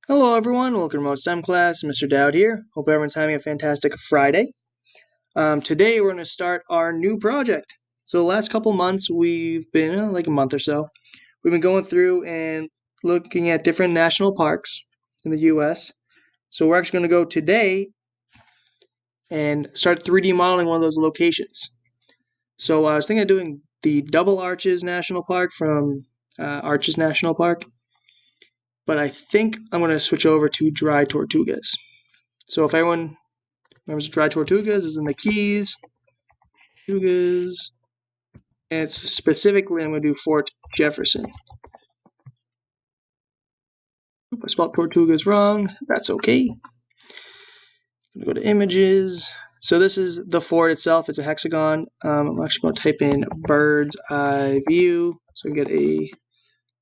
Hello everyone, welcome to Remote STEM class. Mr. Dowd here. Hope everyone's having a fantastic Friday. Today we're going to start our new project. So the last couple months we've been, like a month or so, we've been going through and looking at different national parks in the US. So we're actually going to go today and start 3D modeling one of those locations. So I was thinking of doing the Double Arches National Park from Arches National Park, but I think I'm going to switch over to Dry Tortugas. So if everyone remembers Dry Tortugas, is in the Keys, Tortugas, and it's specifically I'm going to do Fort Jefferson. Oop, I spelled Tortugas wrong. That's okay. I'm going to go to images. So this is the fort itself. It's a hexagon. I'm actually going to type in bird's eye view so we get a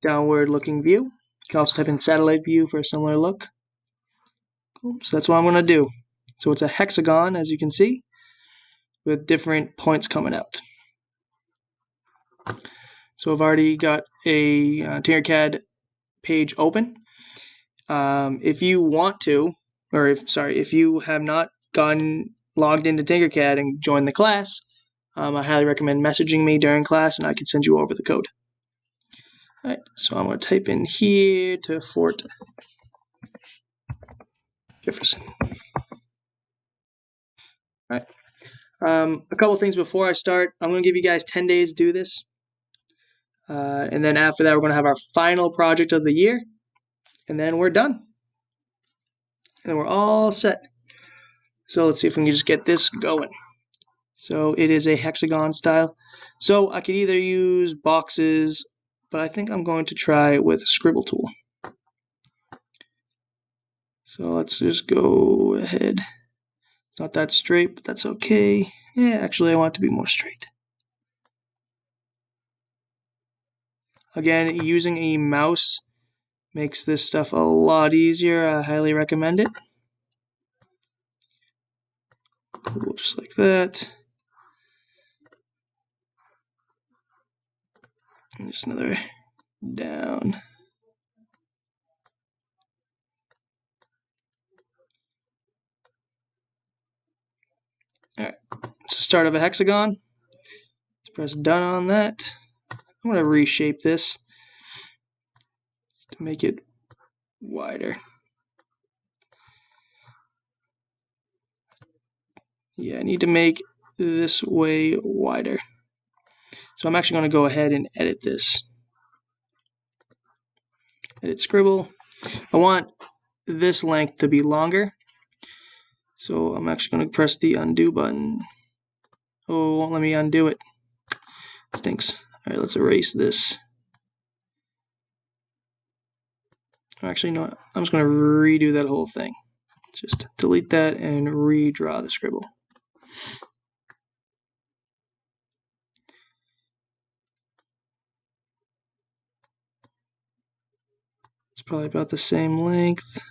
downward looking view. You can also type in satellite view for a similar look. Cool. So that's what I'm going to do. So it's a hexagon, as you can see, with different points coming out. So I've already got a Tinkercad page open. If you want to, or if you have not gotten logged into Tinkercad and joined the class, I highly recommend messaging me during class and I can send you over the code. All right, so I'm going to type in here to Fort Jefferson. All right. A couple things before I start. I'm going to give you guys 10 days to do this. And then after that, we're going to have our final project of the year. And then we're done. And we're all set. So let's see if we can just get this going. So it is a hexagon style. So I could either use boxes, but I think I'm going to try with a scribble tool. So let's just go ahead. It's not that straight, but that's okay. Yeah, actually I want it to be more straight. Again, using a mouse makes this stuff a lot easier. I highly recommend it. Cool, just like that. And just another down. Alright, it's the start of a hexagon. Let's press done on that. I'm going to reshape this to make it wider. Yeah, I need to make this way wider. So I'm actually going to go ahead and edit this. Edit scribble. I want this length to be longer. So I'm actually going to press the undo button. Oh, it won't let me undo it. It stinks. Alright, let's erase this. Actually, no, I'm just going to redo that whole thing. Just delete that and redraw the scribble. It's probably about the same length.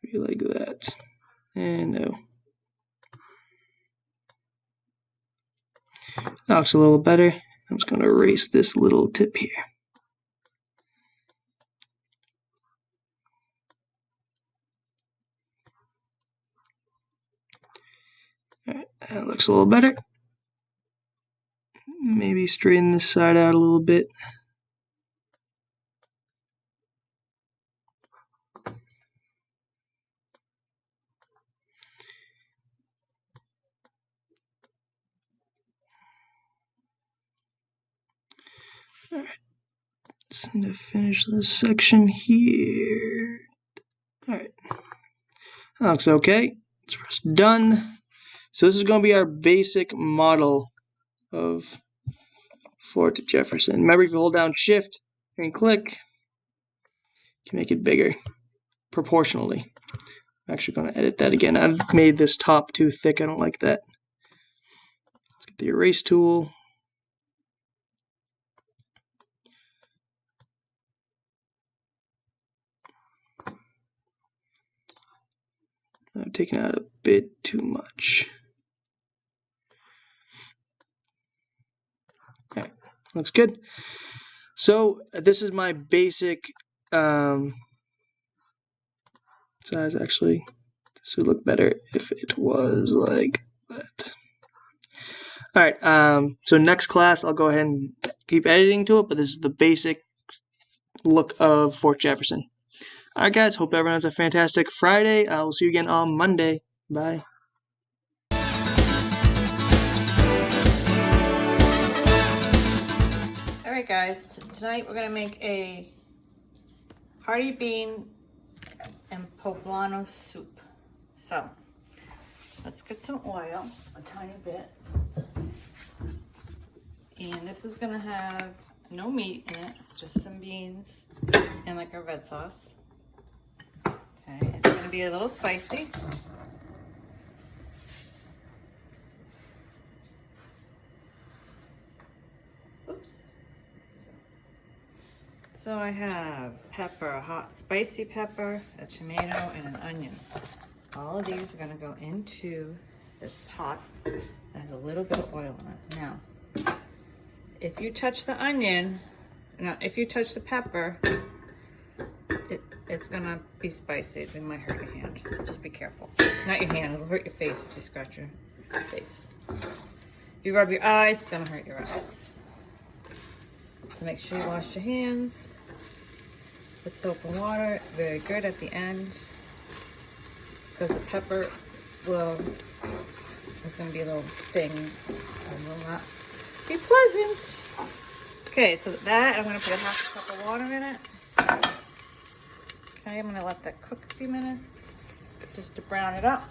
Be like that. And no. That looks a little better. I'm just going to erase this little tip here. Alright, that looks a little better. Maybe straighten this side out a little bit. Alright, just need to finish this section here. Alright, that looks okay. Let's press done. So this is going to be our basic model of Fort Jefferson. Remember, if you hold down Shift and click, you can make it bigger proportionally. I'm actually going to edit that again. I've made this top too thick. I don't like that. Let's get the erase tool. I've taken out a bit too much. Looks good. So this is my basic size. Actually, this would look better if it was like that. All right, so next class I'll go ahead and keep editing to it, but this is the basic look of Fort Jefferson. All right, guys, hope everyone has a fantastic Friday. I will see you again on Monday. Bye. All right, guys, tonight we're gonna make a hearty bean and poblano soup. So let's get some oil, a tiny bit. And this is gonna have no meat in it, just some beans and like a red sauce. Okay, it's gonna be a little spicy. Oops. So I have pepper, a hot spicy pepper, a tomato, and an onion. All of these are gonna go into this pot that has a little bit of oil in it. Now, if you touch the onion, if you touch the pepper, it's gonna be spicy. It might hurt your hand, so just be careful. Not your hand, it'll hurt your face if you scratch your face. If you rub your eyes, it's gonna hurt your eyes. So make sure you wash your hands with soap and water, very good at the end, because the pepper there's gonna be a little sting and will not be pleasant. Okay, so that, I'm gonna put a half a cup of water in it. Okay, I'm gonna let that cook a few minutes, just to brown it up.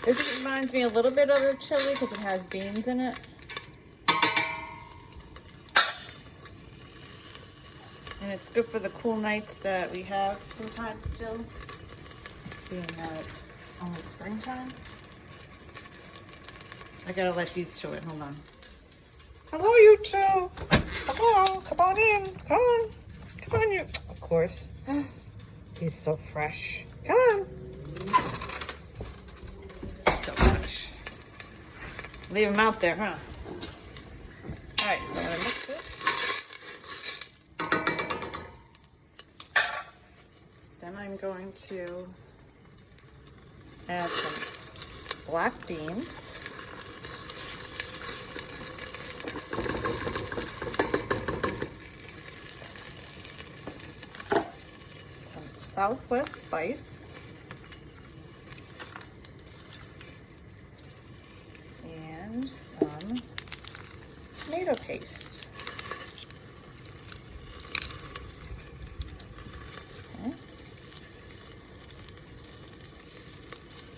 This reminds me a little bit of a chili because it has beans in it. And it's good for the cool nights that we have sometimes still, being that it's almost springtime. I gotta let these chill it, hold on. Hello, you two. Hello, come on in, come on. Come on, you. Of course. He's so fresh. Come on. So fresh. Leave him out there, huh? All right, so I'm gonna mix this. Then I'm going to add some black beans. Some Southwest spice. And some tomato paste.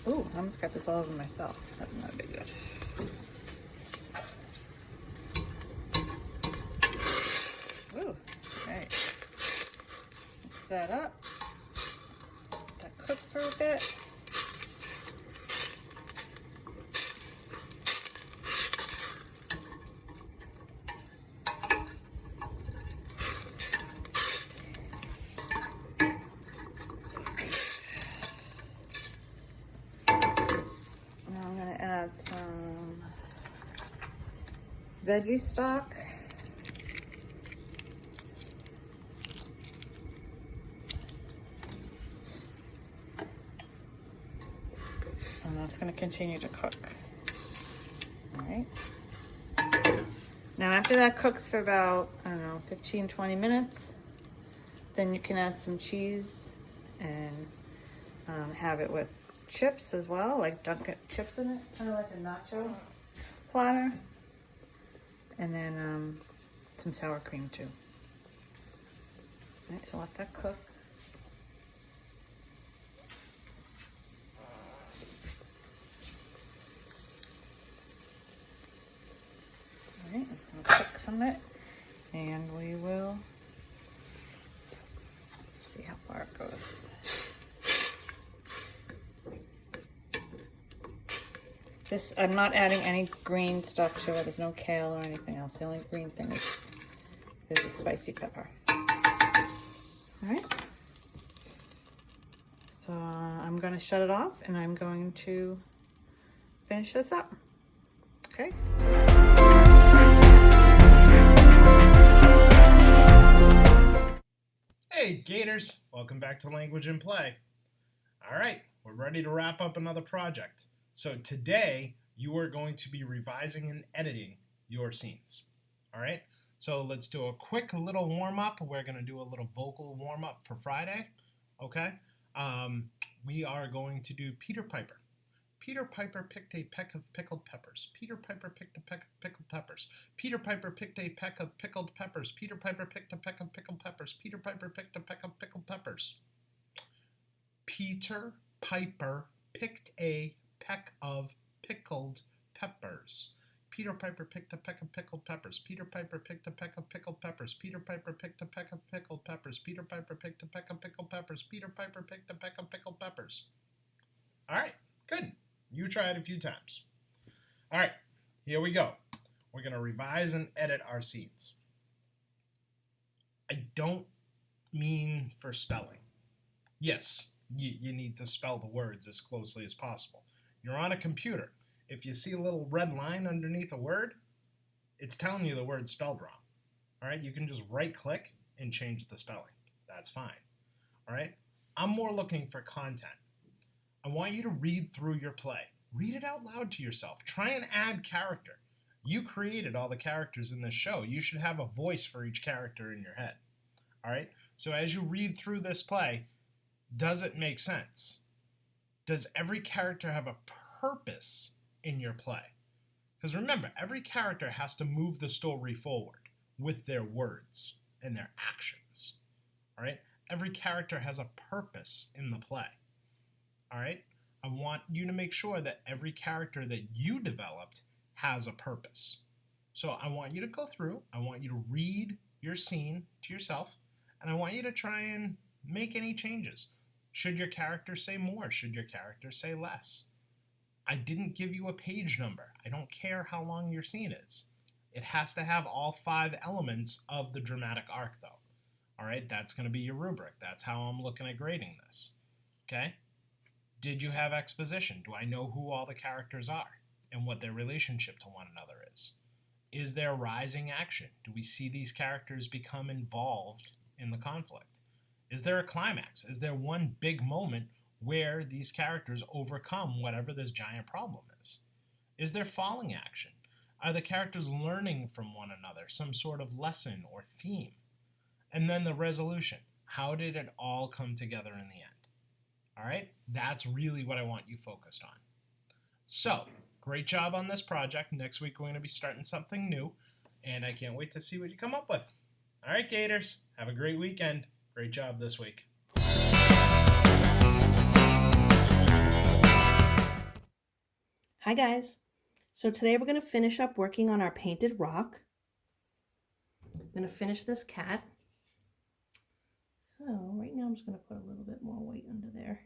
Ooh, I almost got this all over myself. That's not very good. Ooh, okay. Mix that up. Let that cook for a bit. Add some veggie stock. And that's going to continue to cook. All right. Now after that cooks for about, I don't know, 15-20 minutes, then you can add some cheese and have it with chips as well, like dunk chips in it, kind of like a nacho platter, and then some sour cream too. All right, so let that cook. All right, it's gonna cook some of it, and we will see how far it goes. This, I'm not adding any green stuff to it. There's no kale or anything else. The only green thing is the spicy pepper. All right. So I'm going to shut it off and I'm going to finish this up. Okay. Hey Gators, welcome back to Language and Play. All right, we're ready to wrap up another project. So today you are going to be revising and editing your scenes. All right, so let's do a quick little warm-up. We're going to do a little vocal warm-up for Friday. Okay, we are going to do Peter Piper. Peter Piper picked a peck of pickled peppers. Peter Piper picked a peck of pickled peppers. Peter Piper picked a peck of pickled peppers. Peter Piper picked a peck of pickled peppers. Peter Piper picked a peck of pickled peppers. Peter Piper picked a peck of pickled peppers. Peter Piper picked a peck of pickled peppers. Peter Piper picked a peck of pickled peppers. Peter Piper picked a peck of pickled peppers. Peter Piper picked a peck of pickled peppers. Peter Piper picked a peck of pickled peppers. All right, good. You try it a few times. All right, here we go. We're going to revise and edit our scenes. I don't mean for spelling. Yes, you need to spell the words as closely as possible. You're on a computer. If you see a little red line underneath a word, it's telling you the word's spelled wrong. All right, you can just right-click and change the spelling. That's fine. All right, I'm more looking for content. I want you to read through your play. Read it out loud to yourself. Try and add character. You created all the characters in this show. You should have a voice for each character in your head. All right? So as you read through this play, does it make sense? Does every character have a purpose in your play? Because remember, every character has to move the story forward with their words and their actions. All right? Every character has a purpose in the play. All right? I want you to make sure that every character that you developed has a purpose. So I want you to go through, I want you to read your scene to yourself, and I want you to try and make any changes. Should your character say more? Should your character say less? I didn't give you a page number. I don't care how long your scene is. It has to have all 5 elements of the dramatic arc, though. All right? That's going to be your rubric. That's how I'm looking at grading this. Okay? Did you have exposition? Do I know who all the characters are and what their relationship to one another is? Is there rising action? Do we see these characters become involved in the conflict? Is there a climax? Is there one big moment where these characters overcome whatever this giant problem is? Is there falling action? Are the characters learning from one another, some sort of lesson or theme? And then the resolution. How did it all come together in the end? All right, that's really what I want you focused on. So, great job on this project. Next week we're going to be starting something new, and I can't wait to see what you come up with. All right, Gators, have a great weekend. Great job this week. Hi guys. So today we're going to finish up working on our painted rock. I'm going to finish this cat. So right now I'm just going to put a little bit more white under there.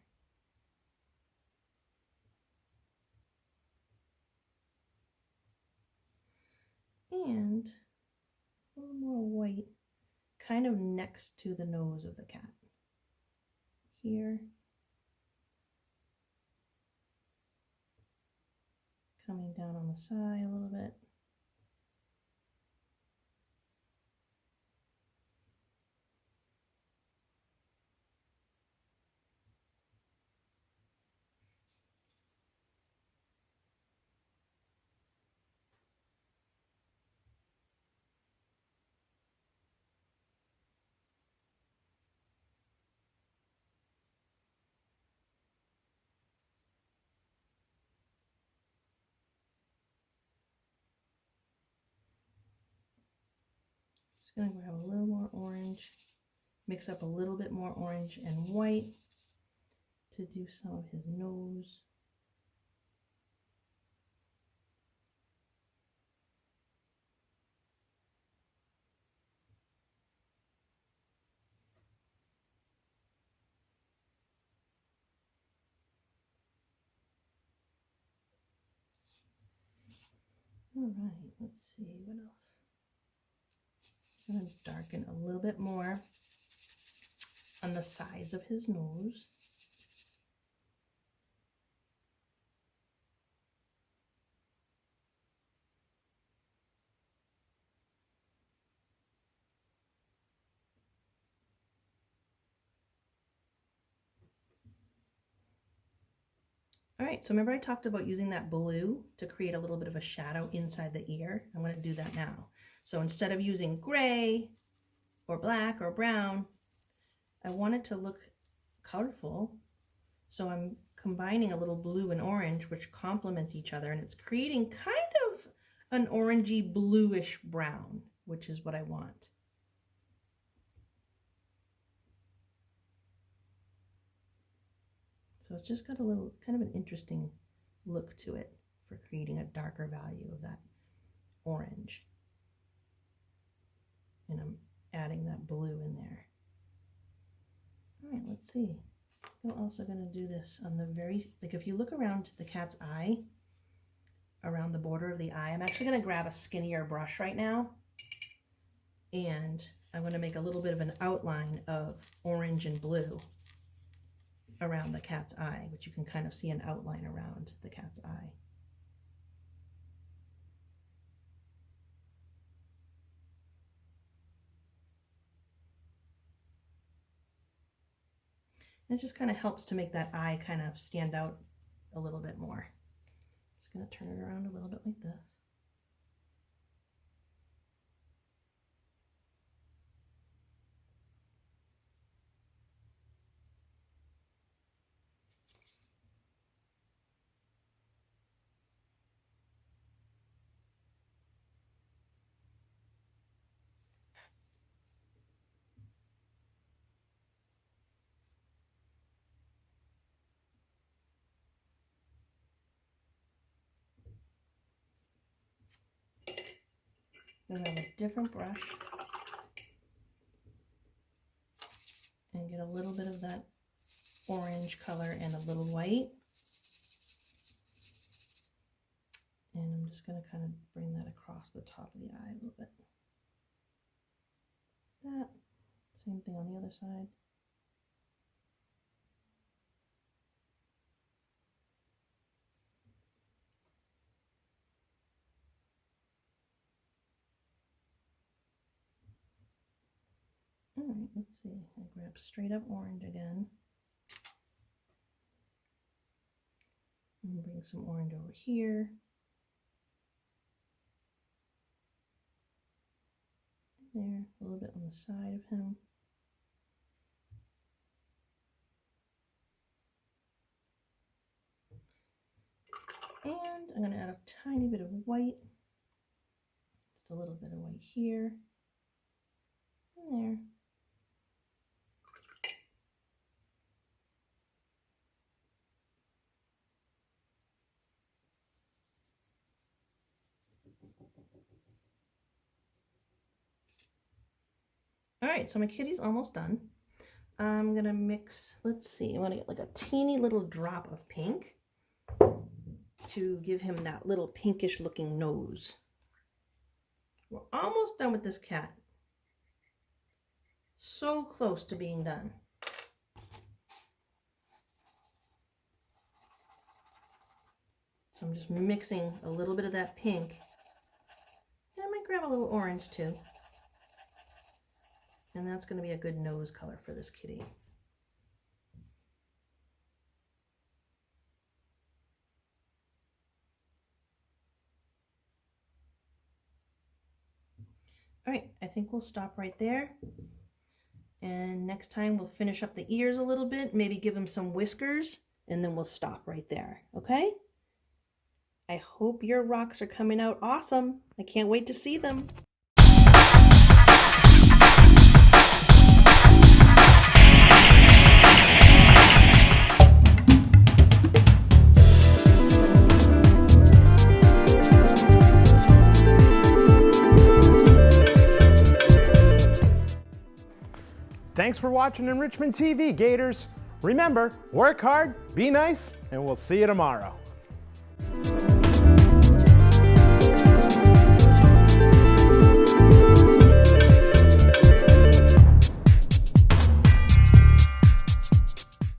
And a little more white kind of next to the nose of the cat. Here. Coming down on the side a little bit. Going to grab a little more orange, mix up a little bit more orange and white to do some of his nose. All right, let's see what else. I'm going to darken a little bit more on the sides of his nose. All right, so remember I talked about using that blue to create a little bit of a shadow inside the ear? I'm going to do that now. So instead of using gray or black or brown, I want it to look colorful. So I'm combining a little blue and orange, which complement each other, and it's creating kind of an orangey bluish brown, which is what I want. So it's just got a little, kind of an interesting look to it for creating a darker value of that orange. And I'm adding that blue in there. All right, let's see. I'm also going to do this on the very, like if you look around the cat's eye, around the border of the eye, I'm actually going to grab a skinnier brush right now. And I'm going to make a little bit of an outline of orange and blue around the cat's eye, which you can kind of see an outline around the cat's eye. And it just kind of helps to make that eye kind of stand out a little bit more. Just going to turn it around a little bit like this. Then I have a different brush and get a little bit of that orange color and a little white. And I'm just going to kind of bring that across the top of the eye a little bit. That. Same thing on the other side. All right, let's see. I grab straight up orange again. And bring some orange over here. There, a little bit on the side of him. And I'm going to add a tiny bit of white. Just a little bit of white here. And there. All right, so my kitty's almost done. I'm gonna mix, let's see, I wanna get like a teeny little drop of pink to give him that little pinkish looking nose. We're almost done with this cat. So close to being done. So I'm just mixing a little bit of that pink. And I might grab a little orange too. And that's going to be a good nose color for this kitty. All right, I think we'll stop right there. And next time we'll finish up the ears a little bit, maybe give him some whiskers, and then we'll stop right there, okay? I hope your rocks are coming out awesome. I can't wait to see them. Thanks for watching Enrichment TV, Gators. Remember, work hard, be nice, and we'll see you tomorrow.